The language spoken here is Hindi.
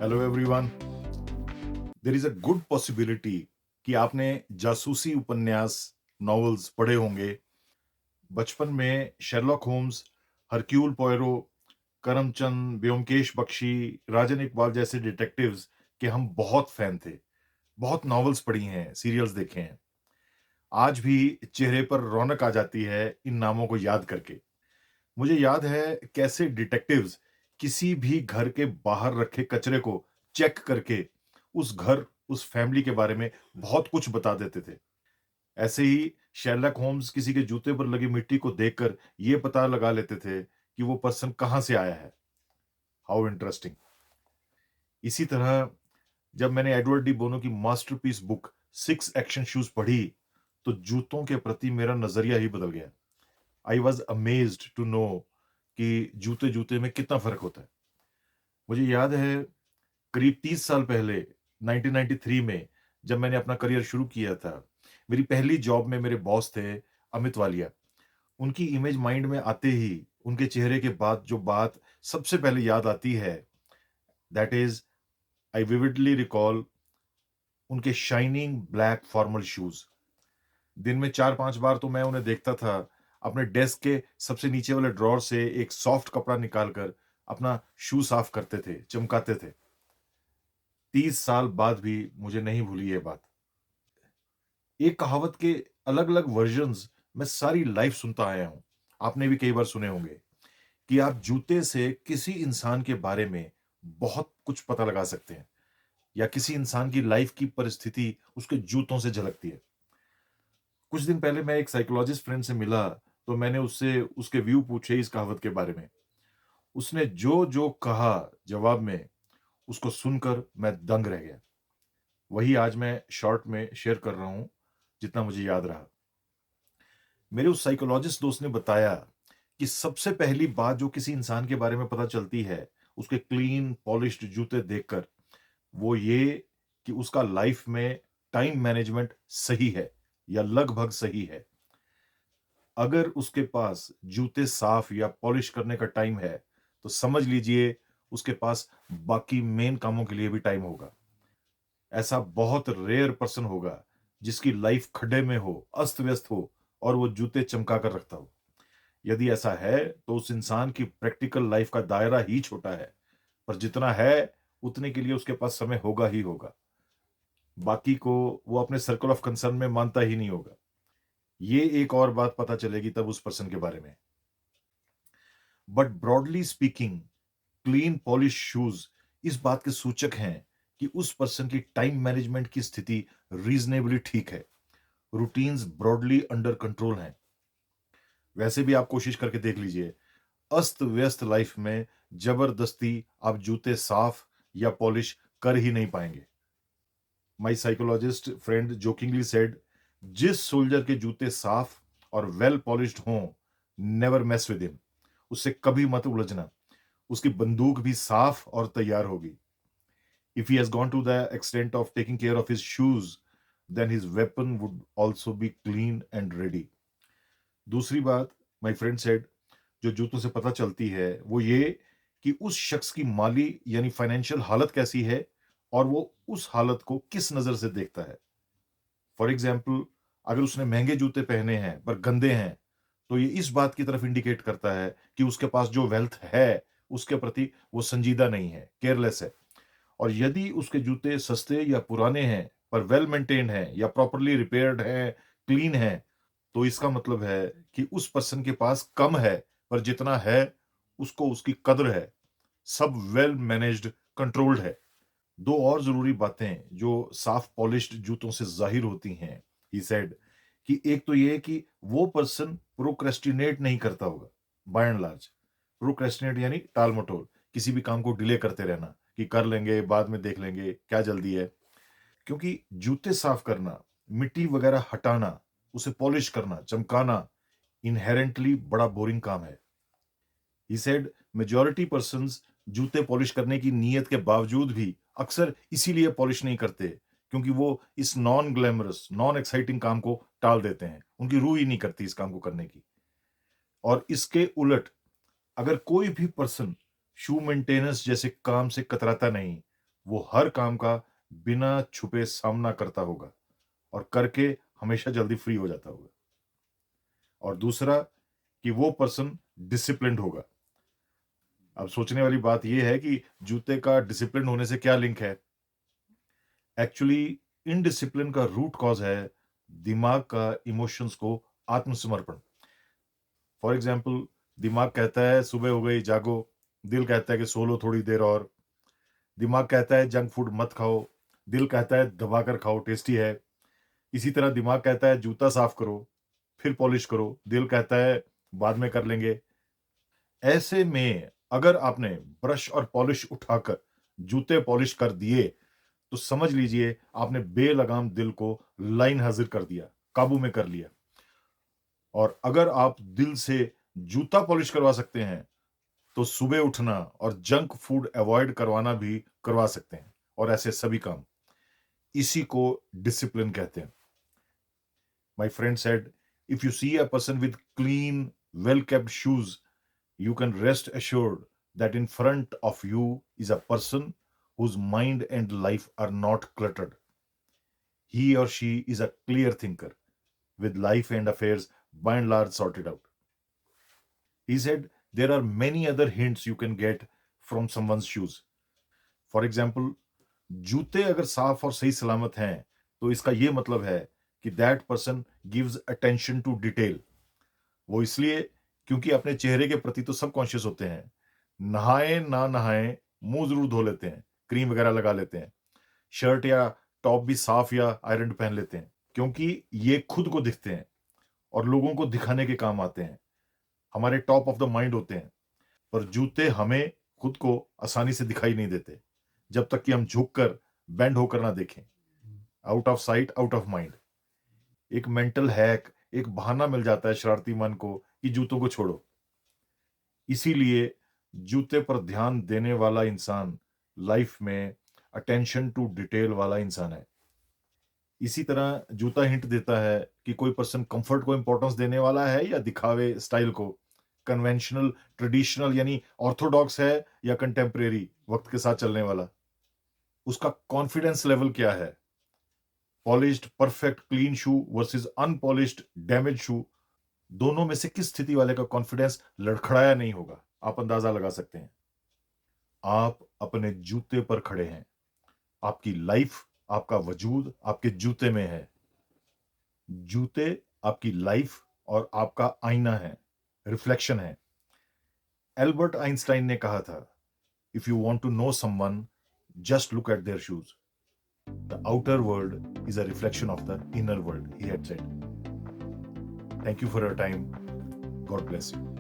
Hello everyone. There is a good possibility कि आपने जासूसी उपन्यास नॉवेल्स पढ़े होंगे। बचपन में Sherlock Holmes, Hercule Poirot, Karamchand, Byomkesh Bakshi, Rajan Iqbal जैसे डिटेक्टिव्स के हम बहुत फैन थे। बहुत नॉवेल्स पढ़ी हैं, सीरियल्स देखे हैं। आज भी चेहरे पर रौनक आ जाती है इन नामों को याद करके। मुझे याद है कैसे डिटेक्टिव्स किसी भी घर के बाहर रखे कचरे को चेक करके उस घर, उस फैमिली के बारे में बहुत कुछ बता देते थे। ऐसे ही शेरलॉक होम्स किसी के जूते पर लगी मिट्टी को देखकर ये पता लगा लेते थे कि वो पर्सन कहाँ से आया है। How interesting. इसी तरह जब मैंने एडवर्ड डी बोनो की masterpiece book six action shoes पढ़ी, तो जूतों के प्रति मेरा नजरिया ही बदल गया। I was amazed to know कि जूते जूते में कितना फर्क होता है। मुझे याद है करीब 30 साल पहले 1993 में जब मैंने अपना करियर शुरू किया था, मेरी पहली जॉब में मेरे बॉस थे अमित वालिया। उनकी इमेज माइंड में आते ही उनके चेहरे के बाद जो बात सबसे पहले याद आती है, that is I vividly recall उनके शाइनिंग ब्लैक फॉर्मल शूज। दिन में 4-5 बार तो मैं उन्हें देखता था अपने डेस्क के सबसे नीचे वाले ड्रॉर से एक सॉफ्ट कपड़ा निकालकर अपना शू साफ करते थे, चमकाते थे। 30 साल बाद भी मुझे नहीं भूली ये बात। एक कहावत के अलग-अलग वर्जन्स मैं सारी लाइफ सुनता आया हूँ। आपने भी कई बार सुने होंगे कि आप जूते से किसी इंसान के बारे में बहुत कुछ पता लगा सकते हैं, या किसी इंसान की लाइफ की परिस्थिति उसके जूतों से झलकती है। कुछ दिन पहले मैं एक साइकोलॉजिस्ट फ्रेंड से मिला, तो मैंने उससे उसके व्यू पूछे इस कहावत के बारे में। उसने जो-जो कहा जवाब में, उसको सुनकर मैं दंग रह गया। वही आज मैं शॉर्ट में शेयर कर रहा हूँ, जितना मुझे याद रहा। मेरे उस साइकोलॉजिस्ट दोस्त ने बताया कि सबसे पहली बात जो किसी इंसान के बारे में पता चलती है, उसके क्लीन पॉलिश्ड जूते देखकर, वो ये कि उसका लाइफ में टाइम मैनेजमेंट सही है या लगभग सही है। अगर उसके पास जूते साफ या पॉलिश करने का टाइम है, तो समझ लीजिए उसके पास बाकी मेन कामों के लिए भी टाइम होगा। ऐसा बहुत रेयर पर्सन होगा जिसकी लाइफ खड्डे में हो, अस्त-व्यस्त हो और वो जूते चमका कर रखता हो। यदि ऐसा है, तो उस इंसान की प्रैक्टिकल लाइफ का दायरा ही छोटा है, पर जितना है, उतने के लिए उसके पास समय होगा ही होगा। बाकी को वो अपने सर्कल ऑफ कंसर्न में मानता ही नहीं होगा। ये एक और बात पता चलेगी तब उस पर्सन के बारे में। But broadly speaking, clean polish shoes इस बात के सूचक हैं कि उस पर्सन की टाइम मैनेजमेंट की स्थिति रीजनेबली ठीक है। रूटीन्स ब्रॉडली अंडर कंट्रोल हैं। वैसे भी आप कोशिश करके देख लीजिए, अस्त व्यस्त लाइफ में जबरदस्ती आप जूते साफ या पॉलिश कर ही नहीं पाएंगे। माई साइकोलॉजिस्ट फ्रेंड जोकिंगली सेड, जिस सोल्जर के जूते साफ और वेल पॉलिश्ड हों, नेवर मेस विद हिम। उससे कभी मत उलझना। उसकी बंदूक भी साफ और तैयार होगी। If he has gone to the extent of taking care of his shoes, then his weapon would also be clean and ready. दूसरी बात, माय फ्रेंड सेड, जो जूतों से पता चलती है वो ये कि उस शख्स की माली यानी फाइनेंशियल हालत कैसी है और वो उस हालत को किस नजर से देखता है। फॉर एग्जाम्पल, अगर उसने महंगे जूते पहने हैं पर गंदे हैं, तो ये इस बात की तरफ इंडिकेट करता है कि उसके पास जो वेल्थ है उसके प्रति वो संजीदा नहीं है, केयरलेस है। और यदि उसके जूते सस्ते या पुराने हैं पर वेल मेंटेन्ड हैं या प्रॉपर्ली रिपेयर्ड हैं, क्लीन हैं, तो इसका मतलब है कि उस पर्सन के पास कम है, पर जितना है उसको उसकी कद्र है। सब वेल मैनेज्ड, कंट्रोल्ड है। दो और ज़रूरी बातें जो साफ पॉलिश्ड जूतों से ज़ाहिर होती हैं, ही सेड, कि एक तो ये है कि वो पर्सन प्रोक्रेस्टिनेट नहीं करता होगा, बाय एंड लार्ज। प्रोक्रेस्टिनेट यानी टाल-मटोल, किसी भी काम को डिले करते रहना कि कर लेंगे, बाद में देख लेंगे, क्या जल्दी है। क्योंकि जूते साफ करना, मिट्टी वगैरह हटाना, उसे पॉलिश करना, चमकाना, इन्हेरेंटली बड़ा बोरिंग काम है। ही सेड, मेजॉरिटी पर्सन्स जूते पॉलिश करने की नीयत के बावजूद भी अक्सर इसीलिए पॉलिश नहीं करते, क्योंकि वो इस नॉन ग्लैमरस, नॉन एक्साइटिंग काम को टाल देते हैं। उनकी रूह ही नहीं करती इस काम को करने की। और इसके उलट, अगर कोई भी पर्सन शू मेंटेनेंस जैसे काम से कतराता नहीं, वो हर काम का बिना छुपे सामना करता होगा और करके हमेशा जल्दी फ्री हो जाता होगा। और दूसरा कि वो पर्सन डिसिप्लिन्ड होगा। अब सोचने वाली बात ये है कि जूते का डिसिप्लिन होने से क्या लिंक है? एक्चुअली इनडिसिप्लिन का रूट कॉज़ है दिमाग का इमोशंस को आत्मसमर्पण। फॉर एग्ज़ाम्पल दिमाग कहता है सुबह हो गई जागो, दिल कहता है कि सो लो थोड़ी देर और। दिमाग कहता है जंक फूड मत खाओ, दिल कहता है दबाकर खाओ टेस्टी है। इसी तरह दिमाग कहता है जूता साफ करो, फिर पॉलिश करो, दिल कहता है बाद में कर लेंगे। ऐसे में अगर आपने ब्रश और पॉलिश उठाकर जूते पॉलिश कर दिए, तो समझ लीजिए आपने बेलगाम दिल को लाइन हाज़िर कर दिया, काबू में कर लिया। और अगर आप दिल से जूता पॉलिश करवा सकते हैं, तो सुबह उठना और जंक फूड अवॉइड करवाना भी करवा सकते हैं और ऐसे सभी काम। इसी को डिसिप्लिन कहते हैं। My friend said, if you see a person with clean, well kept shoes, you can rest assured that in front of you is a person whose mind and life are not cluttered. He or she is a clear thinker with life and affairs by and large sorted out. He said, there are many other hints you can get from someone's shoes. For example, जूते अगर साफ और सही सलामत हैं, तो इसका ये मतलब है कि that person gives attention to detail. वो इसलिए क्योंकि अपने चेहरे के प्रति तो सब कॉन्शियस होते हैं। नहाएँ, ना नहाएँ, मुँह ज़रूर धो लेते हैं, क्रीम वगैरह लगा लेते हैं। शर्ट या टॉप भी साफ या आयरन्ड पहन लेते हैं, क्योंकि ये खुद को दिखते हैं और लोगों को दिखाने के काम आते हैं। हमारे टॉप ऑफ द माइंड होते हैं, पर जूते हमें खुद को आसानी से दिखाई नहीं देते, जब तक कि हम झुककर, बेंड होकर ना देखें। Out of site, out of mind. एक मेंटल हैक, एक बहाना मिल जाता है शरारती मन को कि जूतों को छोड़ो। इसीलिए जूते पर ध्यान देने वाला इंसान लाइफ में अटेंशन टू डिटेल वाला इंसान है। इसी तरह जूता हिंट देता है कि कोई पर्सन कंफर्ट को इंपॉर्टेंस देने वाला है या दिखावे स्टाइल को। कन्वेंशनल, ट्रेडिशनल यानी ऑर्थोडॉक्स है या कंटेम्परेरी, वक्त के साथ चलने वाला। उसका कॉन्फिडेंस लेवल क्या है? पॉलिश्ड, परफेक्ट, क्लीन शू वर्सेस अनपॉलिश्ड, डैमेज शू, दोनों में से किस स्थिति वाले का कॉन्फिडेंस लड़खड़ाया नहीं होगा? आप अंदाजा लगा सकते हैं। आप अपने जूते पर खड़े हैं। आपकी लाइफ, आपका वजूद आपके जूते में है। जूते आपकी लाइफ और आपका आईना है, रिफ्लेक्शन है। एल्बर्ट आइंस्टाइन ने कहा था, if you want to know someone, just look at their shoes. The outer world is a reflection of the inner world, he had said. Thank you for your time. God bless you.